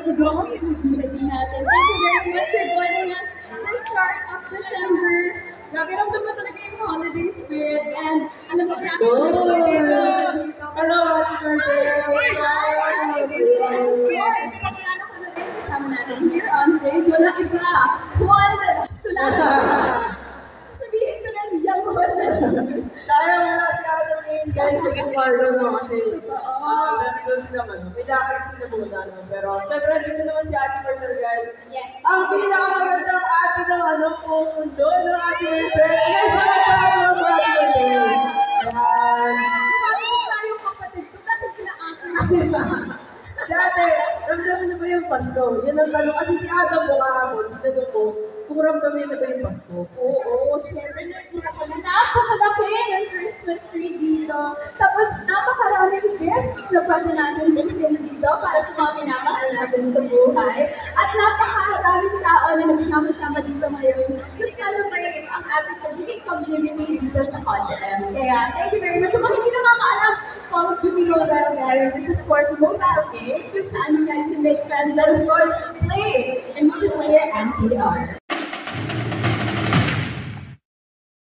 sobrang community natin. Thank you very much for joining us the start of December. Grabe, ramdam mo talaga yung holiday spirit. And alam mo, natin Hello, Ate Birthday! Yes, kakilala ko na rin kasama natin here on stage. Wala iba. Juan Tulada. Sasabihin ko na young Juan. Sayang wala si Adam ngayon, guys. Nag-spardo no kasi meron daw sila may lakad sila muna. No? Pero syempre, dito naman si Ate Birthday, guys. Yes. Ang pinakamagandang ate ng mundo, no, Ate Birthday. Guys, wala pa ako for Ate Birthday. Ayan. Sabi ko tayo kapatid ko, dati kina-ate. Dati, ramdaman na ba yung Pasko? Yan ang tanong. Kasi si Adam mo kahapon, tinanong ko, kung ramdaman na ba yung Pasko? Oo, syempre nakita ko na napakalaki ng Christmas tree dito. Tapos napakaraming gifts na pwede natin bilhin dito para sa mga minamahal natin sa buhay. At napakaraming tao na nagsama-sama dito ngayon to celebrate ang ating pagiging community dito sa Content. Kaya thank you very much. Sa mga hindi na makaalam, Call of Duty Mobile Guys is of course a mobile game kung saan you guys can make friends and of course play in multiplayer and VR.